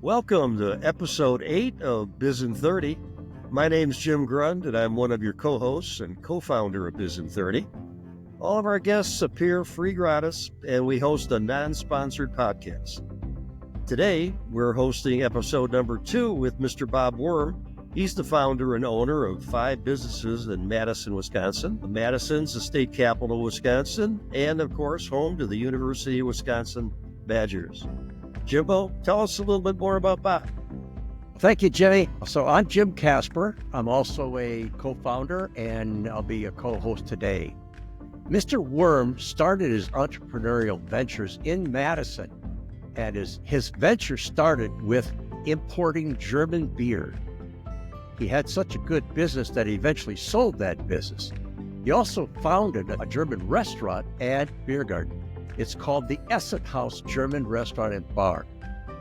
Welcome to episode 8 of Biz in 30. My name's Jim Grund, and I'm one of your co-hosts and co-founder of Biz in 30. All of our guests appear free gratis, and we host a non-sponsored podcast. Today, we're hosting episode number 2 with Mr. Bob Worm. He's the founder and owner of 5 businesses in Madison, Wisconsin. Madison's the state capital of Wisconsin, and of course, home to the University of Wisconsin Badgers. Jimbo, tell us a little bit more about Bob. Thank you, Jimmy. So I'm Jim Casper. I'm also a co-founder, and I'll be a co-host today. Mr. Worm started his entrepreneurial ventures in Madison, and his venture started with importing German beer. He had such a good business that he eventually sold that business. He also founded a German restaurant and beer garden. It's called the Essen House German Restaurant and Bar.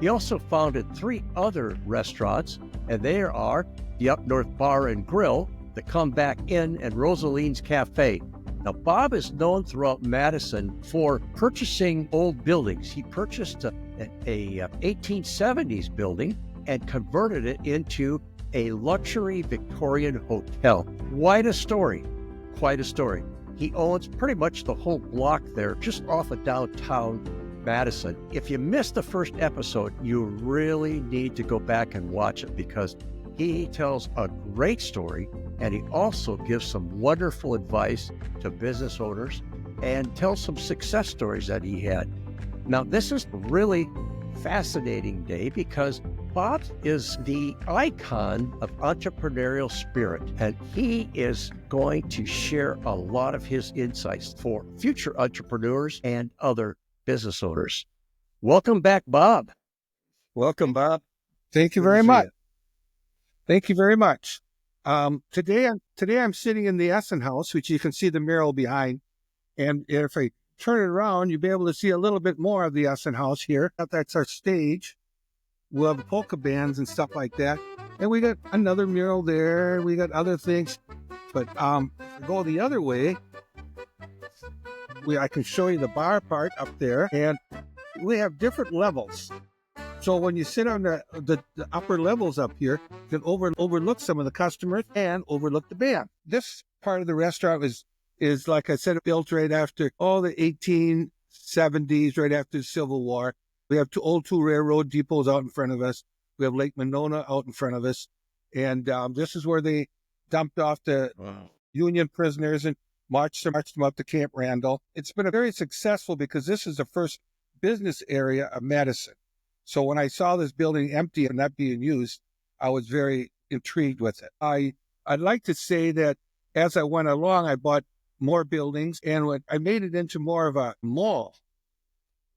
He also founded 3 other restaurants, and they are the Up North Bar and Grill, the Comeback Inn, and Rosaline's Cafe. Now, Bob is known throughout Madison for purchasing old buildings. He purchased a 1870s building and converted it into a luxury Victorian hotel. Quite a story. He owns pretty much the whole block there, just off of downtown Madison. If you missed the first episode, you really need to go back and watch it because he tells a great story, and he also gives some wonderful advice to business owners and tells some success stories that he had. Now, this is a really fascinating day because Bob is the icon of entrepreneurial spirit, and he is going to share a lot of his insights for future entrepreneurs and other business owners. Welcome back, Bob. Welcome, Bob. Thank you very much. Thank you very much. Today I'm sitting in the Essen House, which you can see the mural behind. And if I turn it around, you'll be able to see a little bit more of the Essen House here. That's our stage. We'll have polka bands and stuff like that. And we got another mural there. We got other things. But go the other way, I can show you the bar part up there. And we have different levels. So when you sit on the upper levels up here, you can overlook some of the customers and overlook the band. This part of the restaurant is like I said, built right after all the 1870s, right after the Civil War. We have two railroad depots out in front of us. We have Lake Monona out in front of us. And this is where they dumped off the Union prisoners and marched them up to Camp Randall. It's been very successful because this is the first business area of Madison. So when I saw this building empty and not being used, I was very intrigued with it. I'd like to say that as I went along, I bought more buildings and I made it into more of a mall,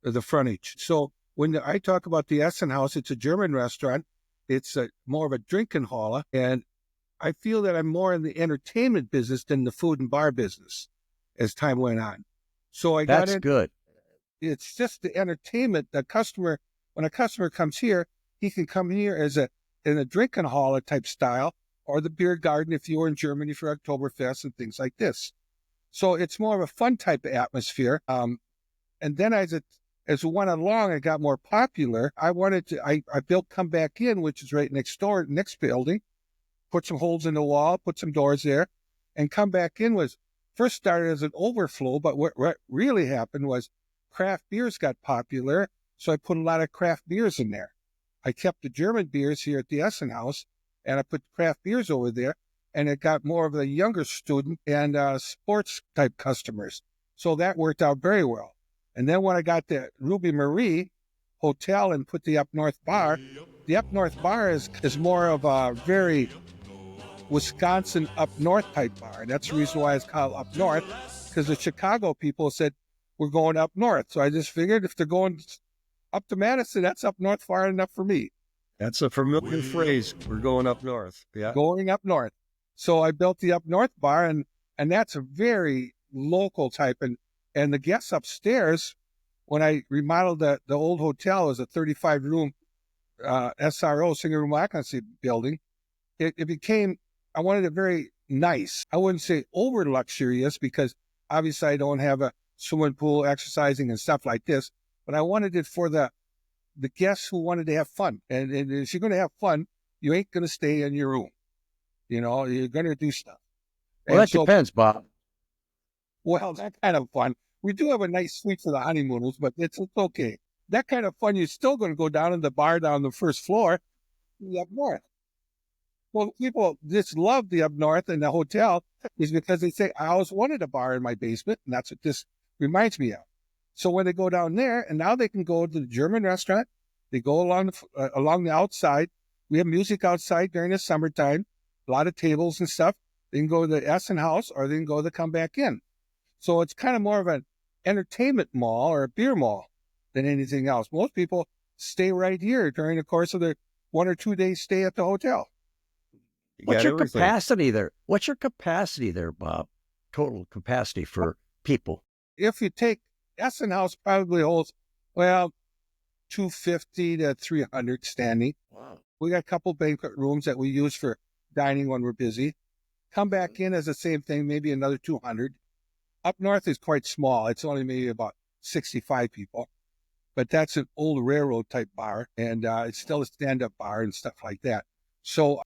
the frontage. So when I talk about the Essen House, it's a German restaurant. It's more of a drinking hall. And I feel that I'm more in the entertainment business than the food and bar business as time went on. So That's good. It's just the entertainment. When a customer comes here, he can come here in a drinking hall type style, or the beer garden if you were in Germany for Oktoberfest and things like this. So it's more of a fun type of atmosphere. And then as we went along, it got more popular. I built Come Back In, which is right next door, next building, put some holes in the wall, put some doors there. And Come Back In was first started as an overflow, but what really happened was craft beers got popular. So I put a lot of craft beers in there. I kept the German beers here at the Essen House, and I put craft beers over there, and it got more of the younger student and sports type customers. So that worked out very well. And then when I got the Ruby Marie Hotel and put the Up North Bar, the Up North Bar is more of a very Wisconsin up north type bar. And that's the reason why it's called Up North, because the Chicago people said, we're going up north. So I just figured if they're going up to Madison, that's up north far enough for me. That's a familiar phrase. We're going up north. Yeah. Going up north. So I built the Up North Bar, and that's a very local type. And the guests upstairs, when I remodeled the old hotel, as a 35-room SRO, single room occupancy building, it became, I wanted it very nice. I wouldn't say over luxurious because obviously I don't have a swimming pool, exercising and stuff like this, but I wanted it for the the guests who wanted to have fun. And if you're going to have fun, you ain't going to stay in your room. You know, you're going to do stuff. Well, And that depends, Bob. well, that kind of fun. We do have a nice suite for the honeymooners, but it's okay. That kind of fun, you're still going to go down in the bar down the first floor, up north. Well, people just love the up north and the hotel is because they say, I always wanted a bar in my basement, and that's what this reminds me of. So when they go down there, and now they can go to the German restaurant, they go along the outside. We have music outside during the summertime, a lot of tables and stuff. They can go to the Essen House, or they can go to Come Back In. So it's kind of more of an entertainment mall or a beer mall than anything else. Most people stay right here during the course of their 1 or 2 day stay at the hotel. What's your capacity there? What's your capacity there, Bob? Total capacity for people. If you take Essen House, probably holds, well, 250 to 300 standing. Wow. We got a couple banquet rooms that we use for dining when we're busy. Come Back In as the same thing, maybe another 200. Up north is quite small. It's only maybe about 65 people. But that's an old railroad type bar, and it's still a stand-up bar and stuff like that. So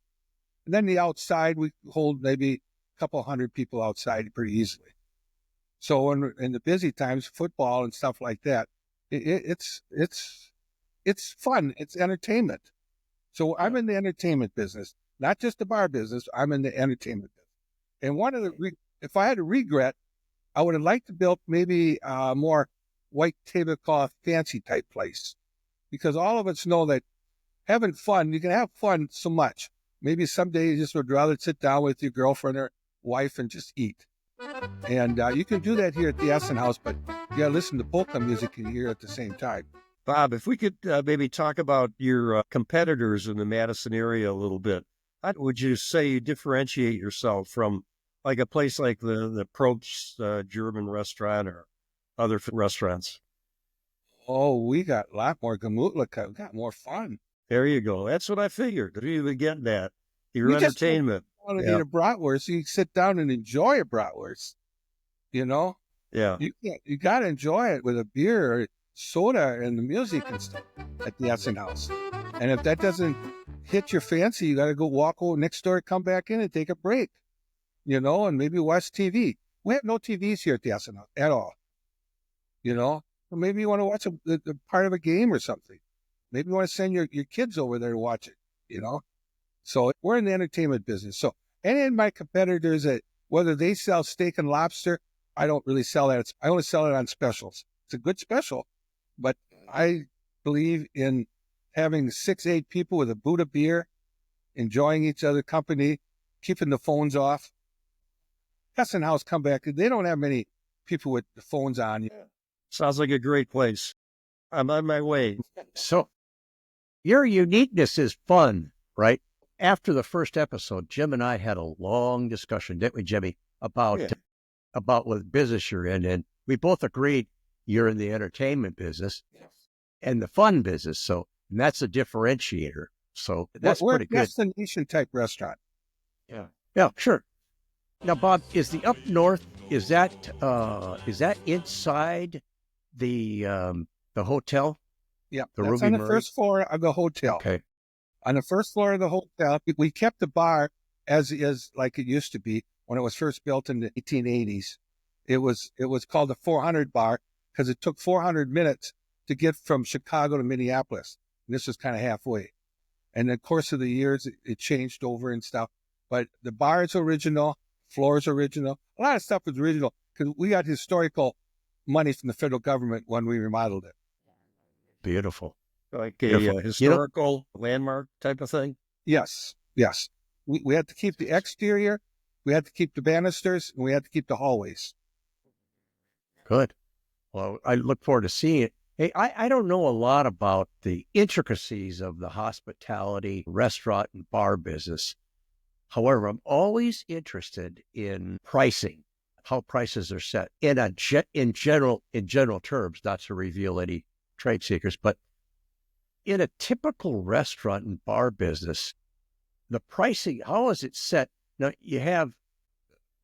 then the outside, we hold maybe a couple hundred people outside pretty easily. So in the busy times, football and stuff like that, it's fun. It's entertainment. So I'm in the entertainment business, not just the bar business. I'm in the entertainment business. And if I had a regret, I would have liked to build maybe a more white tablecloth fancy type place, because all of us know that having fun, you can have fun so much. Maybe someday you just would rather sit down with your girlfriend or wife and just eat. And you can do that here at the Essen House, but you got to listen to polka music in here at the same time. Bob, if we could maybe talk about your competitors in the Madison area a little bit. How would you say you differentiate yourself from like a place like the Probst German restaurant or other restaurants? Oh, we got a lot more gemütlich. We got more fun. There you go. That's what I figured. You even get that. Your You just entertainment. Want to eat a bratwurst, you sit down and enjoy a bratwurst. You know? Yeah. You got to enjoy it with a beer or soda and the music and stuff at the Essen House. And if that doesn't hit your fancy, you got to go walk over next door, come back in and take a break, you know, and maybe watch TV. We have no TVs here at the Essen House at all, you know. Or maybe you want to watch a part of a game or something. Maybe you want to send your kids over there to watch it, you know. So we're in the entertainment business. So any of my competitors, that whether they sell steak and lobster, I don't really sell that. I only sell it on specials. It's a good special, but I believe in having 6, 8 people with a boot of beer, enjoying each other's company, keeping the phones off. Essen House Come Back. They don't have many people with the phones on. Sounds like a great place. I'm on my way. So your uniqueness is fun, right? After the first episode, Jim and I had a long discussion, didn't we, Jimmy, about what business you're in. And we both agreed you're in the entertainment business and the fun business. So, and that's a differentiator. So that's we're pretty good. We're a destination type restaurant. Yeah. Yeah, sure. Now, Bob, is the Up North, is that inside the hotel? Yeah, the that's Ruby on the Murray? first floor of the hotel. Okay. On the first floor of the hotel, we kept the bar as is, like it used to be when it was first built in the 1880s. It was called the 400 bar because it took 400 minutes to get from Chicago to Minneapolis. And this was kind of halfway. And in the course of the years, it changed over and stuff. But the bar is original, floor is original. A lot of stuff is original because we got historical money from the federal government when we remodeled it. Beautiful. Like a historical landmark type of thing? Yes. We had to keep the exterior, we had to keep the banisters, and we had to keep the hallways. Good. Well, I look forward to seeing it. Hey, I don't know a lot about the intricacies of the hospitality, restaurant, and bar business. However, I'm always interested in pricing, how prices are set in general terms, not to reveal any trade secrets, but in a typical restaurant and bar business, the pricing, how is it set? Now, you have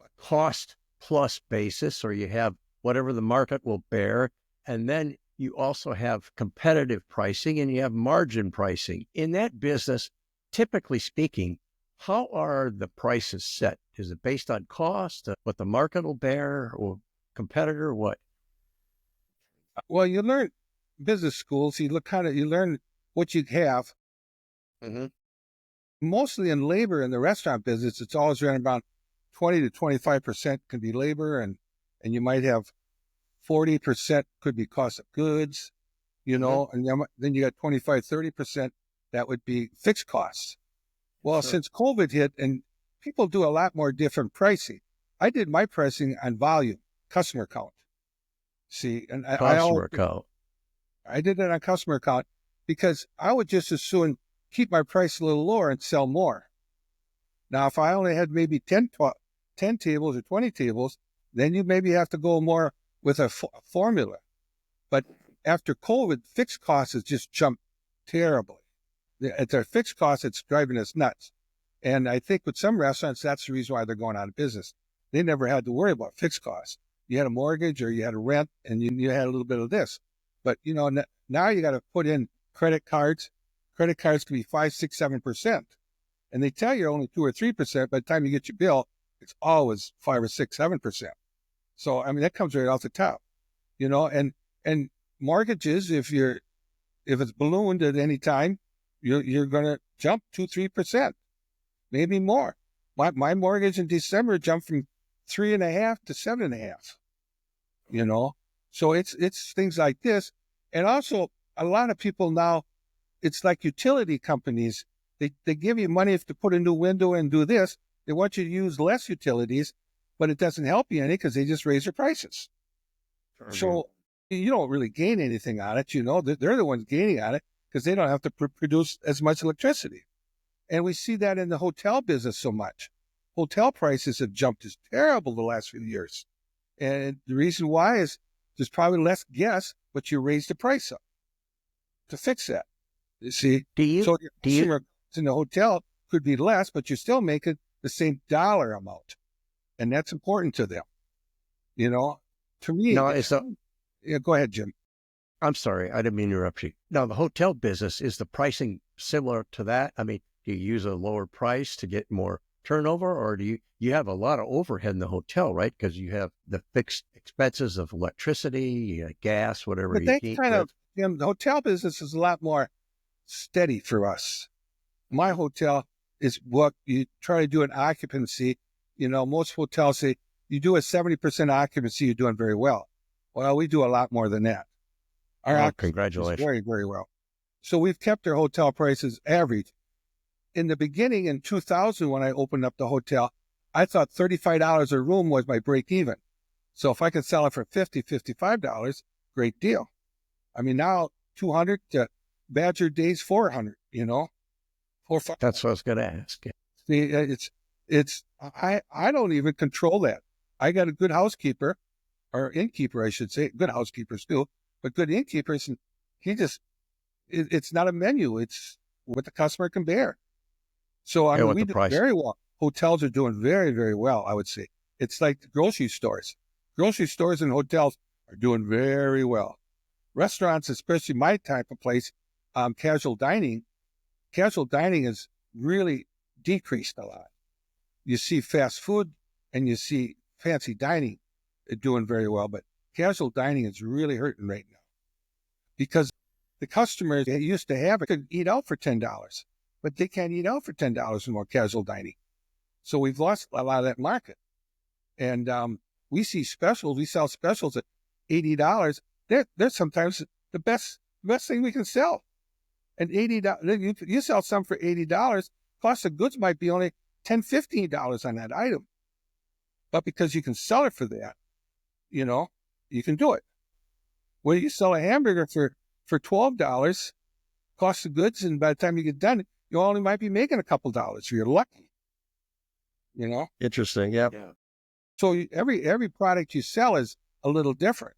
a cost plus basis, or you have whatever the market will bear, and then you also have competitive pricing and you have margin pricing. In that business, typically speaking, how are the prices set? Is it based on cost, what the market will bear, or competitor, what? Well, you learn business schools. You learn what you have. Mm-hmm. Mostly in labor in the restaurant business, it's always around about 20 to 25% can be labor, and you might have 40% could be cost of goods, and then you got 25, 30% that would be fixed costs. Well, Sure. since COVID hit and people do a lot more different pricing, I did my pricing on volume, customer count. See, and Customer count. I did it on customer count because I would just as soon keep my price a little lower and sell more. Now, if I only had maybe 10 tables or 20 tables, then you maybe have to go more with a formula. But after COVID, fixed costs has just jumped terribly. At their fixed costs, it's driving us nuts. And I think with some restaurants, that's the reason why they're going out of business. They never had to worry about fixed costs. You had a mortgage or you had a rent and you had a little bit of this. But, now you got to put in credit cards. Credit cards can be 5, 6, 7%. And they tell you only 2 or 3%. By the time you get your bill, it's always 5 or 6, 7%. So, I mean, that comes right off the top, and mortgages, if it's ballooned at any time, you're going to jump 2, 3%, maybe more. My mortgage in December jumped from 3.5 to 7.5, So it's things like this. And also a lot of people now, it's like utility companies. They give you money to put a new window and do this. They want you to use less utilities, but it doesn't help you any because they just raise their prices. Sure. So you don't really gain anything on it. They're the ones gaining on it because they don't have to produce as much electricity. And we see that in the hotel business so much. Hotel prices have jumped as terrible the last few years. And the reason why is there's probably less guests, but you raise the price up to fix that. You see? So your consumer in the hotel could be less, but you're still making the same dollar amount. And that's important to them. To me. No, go ahead, Jim. I'm sorry, I didn't mean to interrupt you. Now, the hotel business, is the pricing similar to that? I mean, do you use a lower price to get more turnover, or do you have a lot of overhead in the hotel, right? Because you have the fixed expenses of electricity, gas, whatever But you that's eat. the hotel business is a lot more steady for us. My hotel is what you try to do an occupancy. Most hotels say you do a 70% occupancy, you're doing very well. Well, we do a lot more than that. Our occupancy congratulations. is very, very well. So we've kept our hotel prices average. In the beginning, in 2000, when I opened up the hotel, I thought $35 a room was my break even. So if I could sell it for $50, $55, great deal. I mean, now 200 to Badger Days 400, 4, 5. That's what I was going to ask. See, I don't even control that. I got a good housekeeper, or innkeeper, I should say. Good housekeepers too, but good innkeepers. And it's not a menu. It's what the customer can bear. So I mean, we do very well. Hotels are doing very, very well, I would say. It's like the grocery stores. Grocery stores and hotels are doing very well. Restaurants, especially my type of place, casual dining has really decreased a lot. You see fast food and you see fancy dining doing very well, but casual dining is really hurting right now because the customers that used to have it could eat out for $10, but they can't eat out for $10 more casual dining. So we've lost a lot of that market. And we see specials. We sell specials at $80. They're sometimes the best thing we can sell. And $80, you sell some for $80. Cost of goods might be only $10, $15 on that item. But because you can sell it for that, you can do it. When you sell a hamburger for $12, cost of goods, and by the time you get done, you only might be making a couple dollars. You're lucky. Interesting. Yeah. So every product you sell is a little different.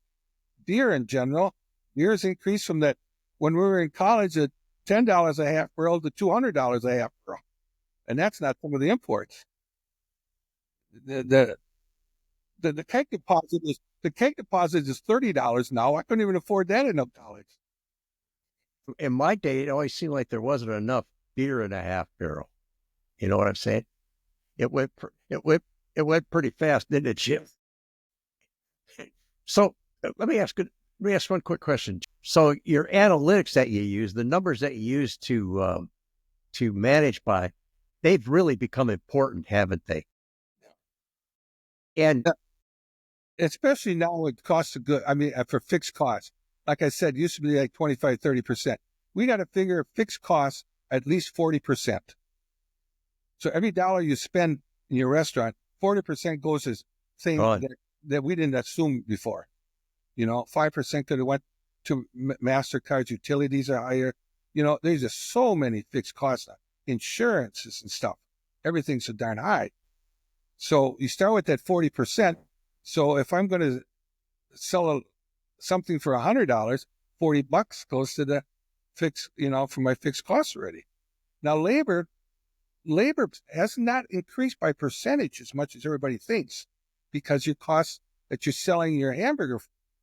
Beer in general, beer's increased from that when we were in college at $10 a half barrel to $200 a half barrel. And that's not some of the imports. The keg deposit The keg deposit is $30 now. I couldn't even afford that enough dollars. In my day, it always seemed like there wasn't enough beer in a half barrel. You know what I'm saying? It went pretty fast, didn't it, Jim? So let me ask one quick question. So your analytics that you use, the numbers that you use to manage by, they've really become important, haven't they? And especially now with cost of goods, I mean, for fixed costs. Like I said, it used to be like 25, 30%. We got to figure fixed costs at least 40%. So every dollar you spend in your restaurant, 40% goes to things that we didn't assume before. 5% could have went to MasterCard's utilities are higher. There's just so many fixed costs now. Insurances and stuff. Everything's so darn high. So you start with that 40%. So if I'm going to sell something for $100, $40 goes to the fixed, for my fixed costs already. Now labor has not increased by percentage as much as everybody thinks, because your cost that you're selling your hamburger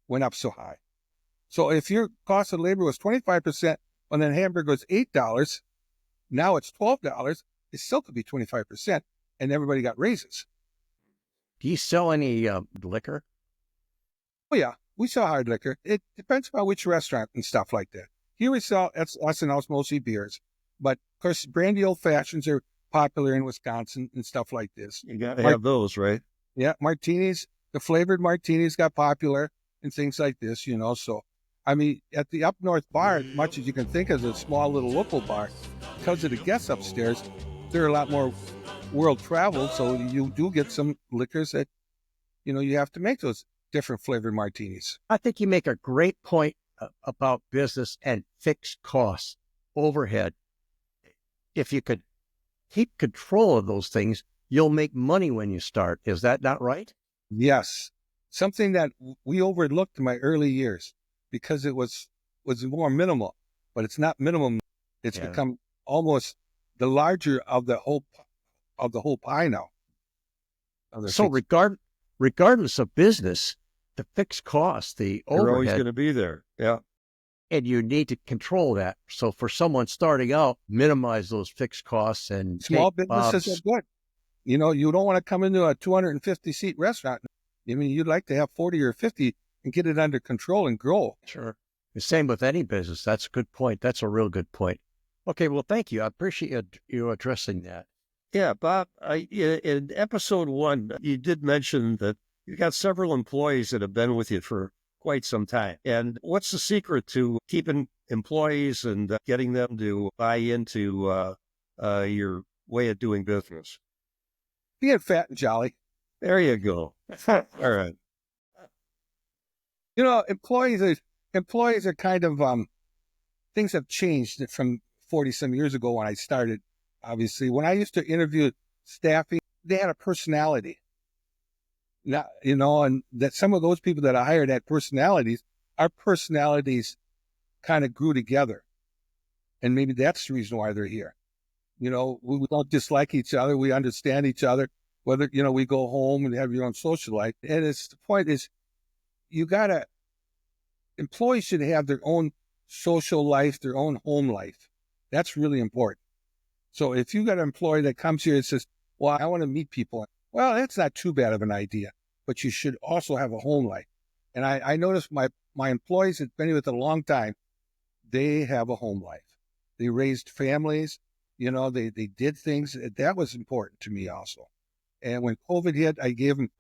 went up so high. So if your cost of labor was 25%, and then hamburger was $8, now it's $12, it still could be 25%, and everybody got raises. Do you sell any liquor? Oh yeah, we sell hard liquor. It depends on which restaurant and stuff like that. Here we sell, that's us and us, mostly beers. But of course, brandy old fashions are popular in Wisconsin and stuff like this. You got to have those, right? Yeah, martinis, the flavored martinis got popular and things like this, So, I mean, at the Up North bar, as much as you can think of as a small little local bar, because of the guests upstairs, they're a lot more world traveled, so you do get some liquors that, you have to make those different flavored martinis. I think you make a great point about business and fixed costs, overhead. If you could keep control of those things, you'll make money when you start. Is that not right? Yes. Something that we overlooked in my early years because it was more minimal, but it's not minimum. It's become almost the larger of the whole pie now. So regardless of business, the fixed costs, the overhead, you're always going to be there. Yeah. And you need to control that. So for someone starting out, minimize those fixed costs and small businesses are good. You don't want to come into a 250-seat restaurant. I mean, you'd like to have 40 or 50 and get it under control and grow. Sure. The same with any business. That's a good point. That's a real good point. Okay, well, thank you. I appreciate you addressing that. Yeah, Bob, in episode 1, you did mention that you got several employees that have been with you for quite some time. And what's the secret to keeping employees and getting them to buy into your way of doing business? Being fat and jolly. There you go. All right. Employees are kind of, things have changed from 40-some years ago when I started. Obviously, when I used to interview staffing, they had a personality. Now, and that some of those people that I hired had personalities. Our personalities kind of grew together. And maybe that's the reason why they're here. We don't dislike each other. We understand each other. Whether, we go home and have your own social life. And the point is, employees should have their own social life, their own home life. That's really important. So if you got an employee that comes here and says, well, I want to meet people. Well, that's not too bad of an idea, but you should also have a home life. And I noticed my employees that have been here with a long time, they have a home life. They raised families, they did things. That was important to me also. And when COVID hit,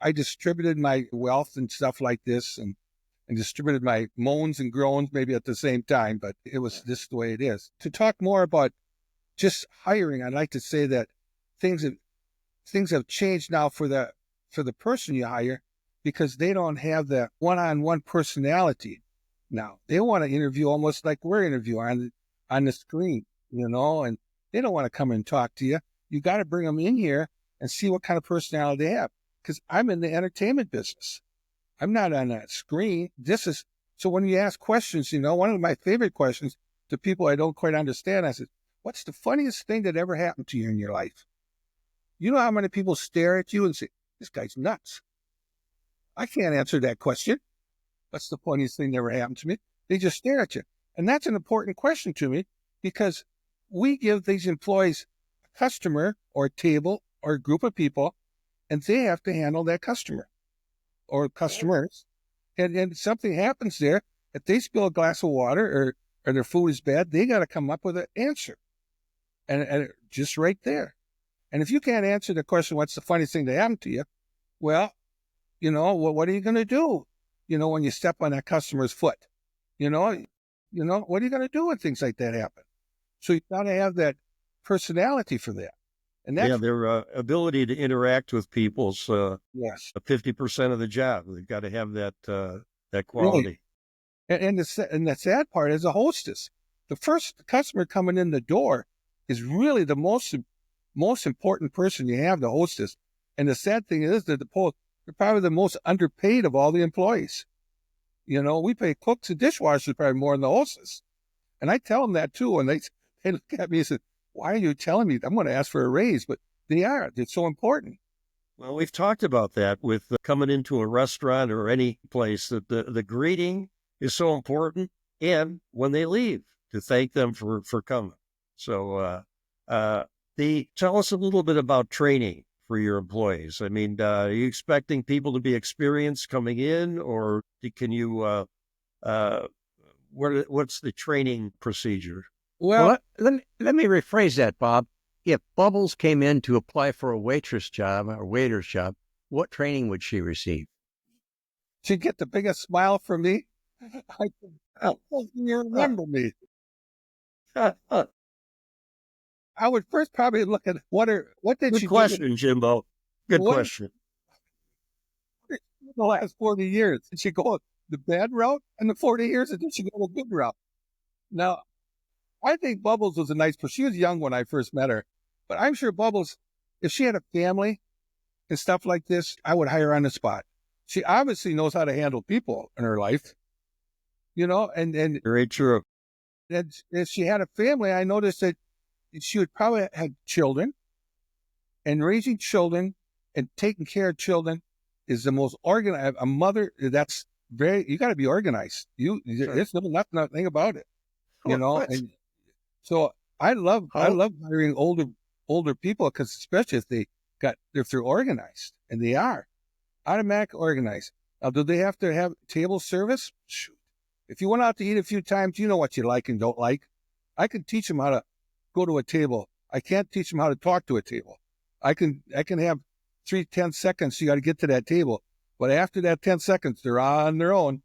I distributed my wealth and stuff like this and distributed my moans and groans maybe at the same time, but it was just the way it is. To talk more about just hiring, I'd like to say that things have changed now for the person you hire, because they don't have that one-on-one personality now. They want to interview almost like we're interviewing on the screen, and they don't want to come and talk to you. You got to bring them in here and see what kind of personality they have, because I'm in the entertainment business. I'm not on that screen. So when you ask questions, one of my favorite questions to people I don't quite understand, I said, what's the funniest thing that ever happened to you in your life? You know how many people stare at you and say, this guy's nuts. I can't answer that question. That's the funniest thing that ever happened to me. They just stare at you. And that's an important question to me because we give these employees a customer or a table or a group of people, and they have to handle that customer or customers. And something happens there. If they spill a glass of water or their food is bad, they got to come up with an answer. And just right there. And if you can't answer the question, what's the funniest thing that happened to you? Well, what are you going to do? When you step on that customer's foot, what are you going to do when things like that happen? So you got to have that personality for that. And that's their ability to interact with people's yes, 50% of the job. They've got to have that quality. Really. And the sad part is a hostess. The first customer coming in the door is really the most important person you have, the hostess. And the sad thing is that they're probably the most underpaid of all the employees. We pay cooks and dishwashers probably more than the hostess. And I tell them that too. And they look at me and say, why are you telling me? I'm going to ask for a raise, but they're so important. Well, we've talked about that with coming into a restaurant or any place, that the greeting is so important, and when they leave, to thank them for coming. So tell us a little bit about training for your employees. I mean, are you expecting people to be experienced coming in, or can you, what's the training procedure? Well, let me rephrase that, Bob. If Bubbles came in to apply for a waitress job or waiter's job, what training would she receive? She'd get the biggest smile from me. I hope you remember me. I would first probably look at what did she do? Good question, Jimbo. Good question. The last 40 years, did she go the bad route in the 40 years, or did she go the good route? Now, I think Bubbles was a nice person. She was young when I first met her, but I'm sure Bubbles, if she had a family and stuff like this, I would hire her on the spot. She obviously knows how to handle people in her life, and Very true. And if she had a family, I noticed that she would probably have children, and raising children and taking care of children is the most organized. A mother, you got to be organized. There's nothing about it, And so I love hiring older people, because especially if they're organized, and they are automatic organized. Now, do they have to have table service? Shoot. If you went out to eat a few times, you know what you like and don't like. I can teach them how to go to a table. I can't teach them how to talk to a table. I can have 10 seconds. You got to get to that table. But after that 10 seconds, they're on their own.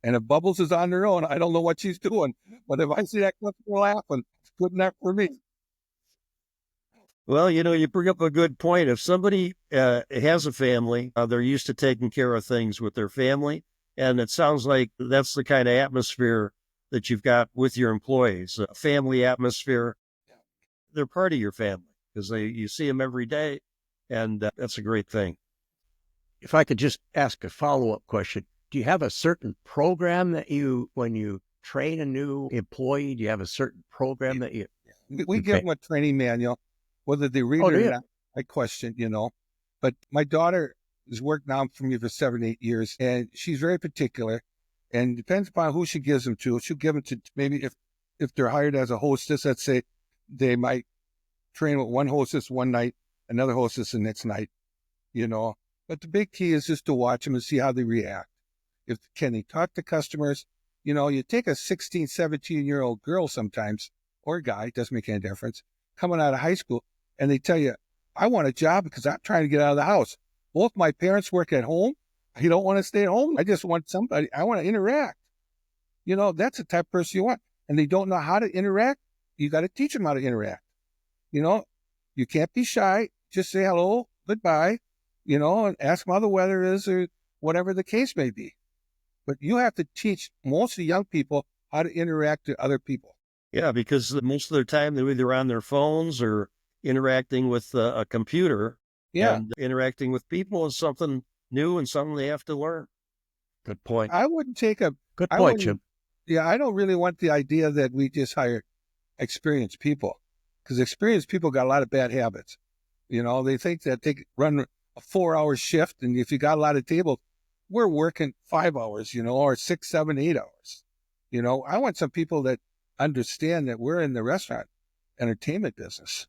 And if Bubbles is on their own, I don't know what she's doing. But if I see that customer laughing, it's good enough for me. Well, you bring up a good point. If somebody has a family, they're used to taking care of things with their family. And it sounds like that's the kind of atmosphere that you've got with your employees, a family atmosphere. They're part of your family because you see them every day. And that's a great thing. If I could just ask a follow-up question, do you have a certain program that when you train a new employee, do you have a certain program that you... We give them a training manual, whether they read it or not. I question, But my daughter has worked now for me for 7, 8 years, and she's very particular. And depends upon who she gives them to. She'll give them to, maybe if they're hired as a hostess, let's say they might train with one hostess one night, another hostess the next night, But the big key is just to watch them and see how they react. Can they talk to customers? You take a 16, 17-year-old girl sometimes, or a guy, doesn't make any difference, coming out of high school, and they tell you, I want a job because I'm trying to get out of the house. Both my parents work at home. I don't want to stay at home. I just want somebody. I want to interact. That's the type of person you want. And they don't know how to interact. You got to teach them how to interact. You can't be shy. Just say hello, goodbye, and ask them how the weather is or whatever the case may be. But you have to teach most of the young people how to interact with other people. Yeah, because most of their time they're either on their phones or interacting with a computer. Yeah. And interacting with people is something new and something they have to learn. Good point. I wouldn't take Good point, Jim. Yeah, I don't really want the idea that we just hire experienced people, because experienced people got a lot of bad habits. They think that they run a 4-hour shift, and if you got a lot of tables, we're working 5 hours, or 6, 7, 8 hours. I want some people that understand that we're in the restaurant entertainment business.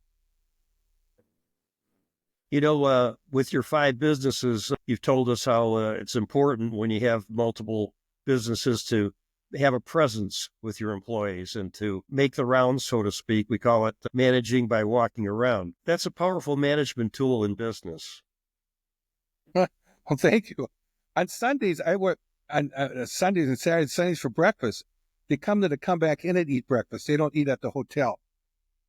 With your 5 businesses, you've told us how it's important when you have multiple businesses to have a presence with your employees and to make the rounds, so to speak. We call it managing by walking around. That's a powerful management tool in business. Well, thank you. On Sundays, I work on Sundays and Sundays for breakfast. They come to the Comeback Inn and eat breakfast. They don't eat at the hotel.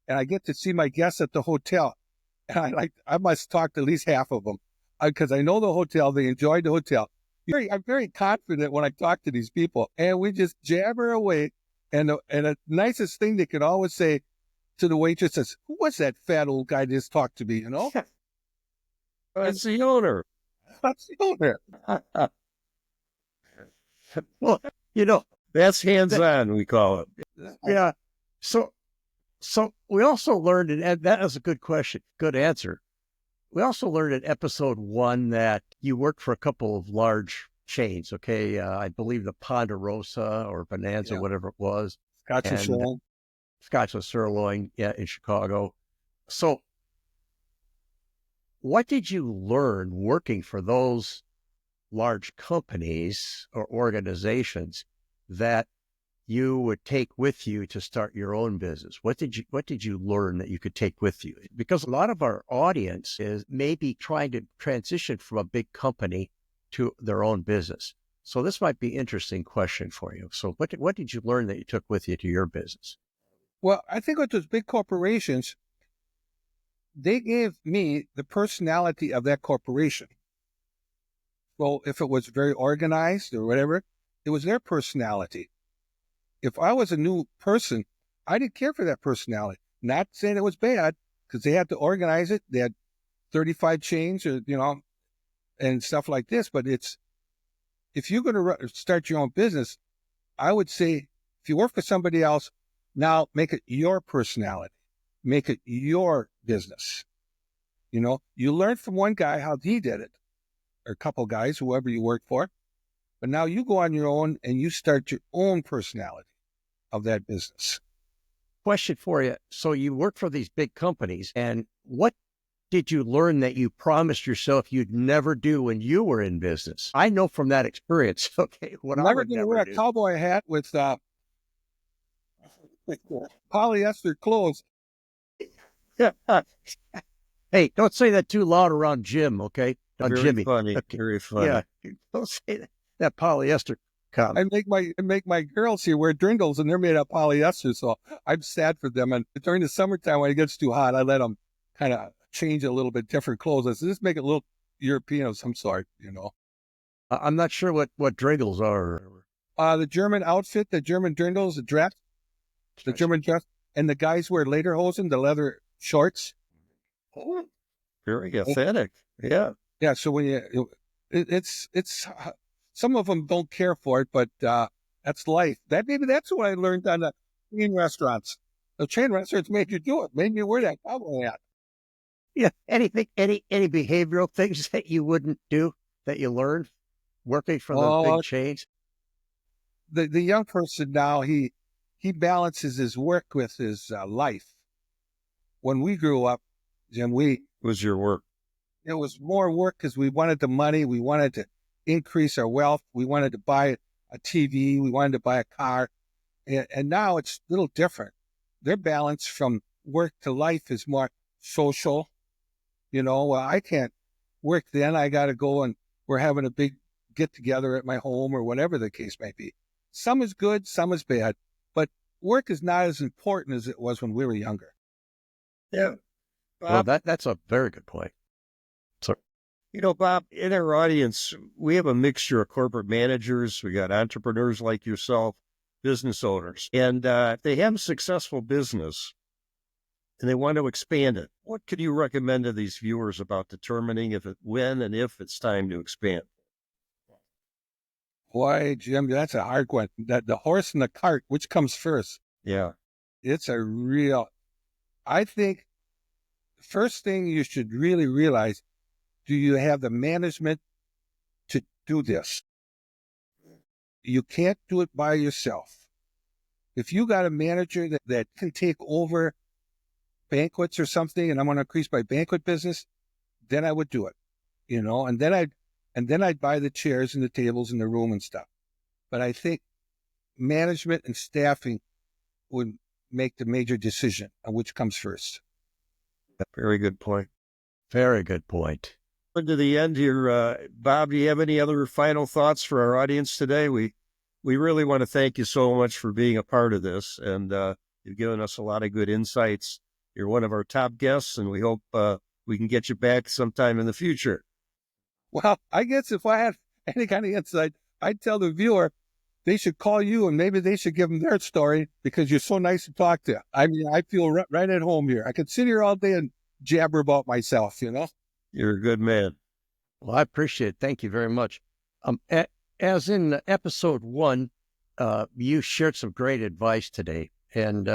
And I get to see my guests at the hotel. And I must talk to at least half of them because I know the hotel. They enjoy the hotel. I'm very confident when I talk to these people, and we just jabber away. And the nicest thing they can always say to the waitress is, "Who was that fat old guy that just talked to me?" That's the owner. That's the owner. Well, That's hands-on, we call it. yeah. So we also learned, and that was a good question, good answer. We also learned in episode 1 that you worked for a couple of large chains, okay? I believe the Ponderosa or Bonanza, whatever it was. Scotch and Sirloin. Scotch and Sirloin, in Chicago. So what did you learn working for those large companies or organizations that you would take with you to start your own business? What did you learn that you could take with you? Because a lot of our audience is maybe trying to transition from a big company to their own business. So this might be an interesting question for you. So what did you learn that you took with you to your business? Well, I think with those big corporations, they gave me the personality of that corporation. Well, if it was very organized or whatever, it was their personality. If I was a new person, I didn't care for that personality. Not saying it was bad, because they had to organize it. They had 35 chains, or and stuff like this. But if you're going to start your own business, I would say if you work for somebody else, now make it your personality, make it your business. You learn from one guy how he did it, or a couple guys, whoever you work for. But now you go on your own and you start your own personality of that business. Question for you. So you work for these big companies, and what did you learn that you promised yourself you'd never do when you were in business? I know from that experience, okay, what I would never wear a do. cowboy hat with polyester clothes. Hey, don't say that too loud around Jim, okay? On Very Jimmy. funny. Okay. Very funny. Yeah, don't say that polyester comment. I make my girls here wear dringles, and they're made of polyester, so I'm sad for them. And during the summertime, when it gets too hot, I let them kind of change a little bit different clothes. I said, just make it a little European of some sort, I'm not sure what dringles are. The German outfit, the German dringles, the dress, the German dress, and the guys wear lederhosen, the leather shorts. Oh, very authentic. Yeah. Yeah. So when it's some of them don't care for it, but that's life. Maybe that's what I learned on the chain restaurants. The chain restaurants made you do it, made me wear that cowboy hat. Yeah. Anything, any behavioral things that you wouldn't do that you learned working for those big chains? The young person now, he balances his work with his life. When we grew up, Jim, was your work? It was more work because we wanted the money. We wanted to increase our wealth. We wanted to buy a TV. We wanted to buy a car. And now it's a little different. Their balance from work to life is more social. I can't work then. I got to go, and we're having a big get together at my home or whatever the case may be. Some is good, some is bad, but work is not as important as it was when we were younger. Yeah. Bob, well, that's a very good point. So, Bob, in our audience, we have a mixture of corporate managers. We got entrepreneurs like yourself, business owners. And if they have a successful business and they want to expand it, what could you recommend to these viewers about determining when and if it's time to expand? Boy, Jim, that's a hard one. The horse and the cart, which comes first? Yeah. It's I think first thing you should really realize, do you have the management to do this. You can't do it by yourself. If you got a manager that can take over banquets or something, and I'm going to increase my banquet business, then I would do it, and then I'd buy the chairs and the tables and the room and stuff. But I think management and staffing would make the major decision on which comes first. Very good point. Very good point. To the end here, Bob, do you have any other final thoughts for our audience today? We really want to thank you so much for being a part of this, and you've given us a lot of good insights. You're one of our top guests, and we hope we can get you back sometime in the future. Well, I guess if I had any kind of insight, I'd tell the viewer they should call you, and maybe they should give them their story, because you're so nice to talk to. I mean, I feel right at home here. I could sit here all day and jabber about myself, You're a good man. Well, I appreciate it. Thank you very much. As in episode 1, you shared some great advice today, and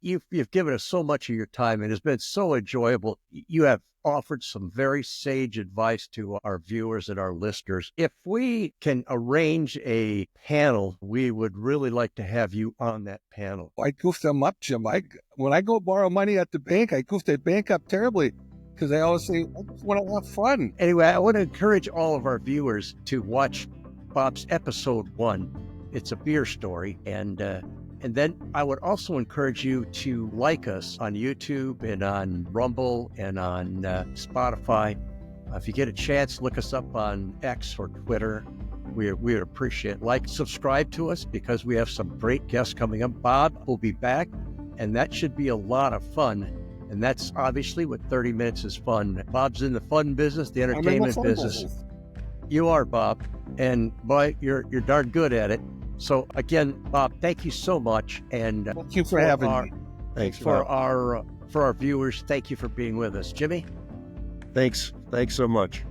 you've given us so much of your time, and it's been so enjoyable. You have offered some very sage advice to our viewers and our listeners. If we can arrange a panel, we would really like to have you on that panel. I goofed them up, Jim. When I go borrow money at the bank, I goofed the bank up terribly, because I always say, I just want to have fun. Anyway, I want to encourage all of our viewers to watch Bob's episode 1. It's a beer story, and then I would also encourage you to like us on YouTube and on Rumble and on Spotify. If you get a chance, look us up on X or Twitter. We would appreciate it. Subscribe to us, because we have some great guests coming up. Bob will be back, and that should be a lot of fun. And that's obviously what 30 Minutes is Fun. Bob's in the fun business, the entertainment business. You are, Bob, and boy, you're darn good at it. So again, Bob, thank you so much, and Thank you for having me. Thanks, for Bob. our viewers. Thank you for being with us, Jimmy. Thanks so much.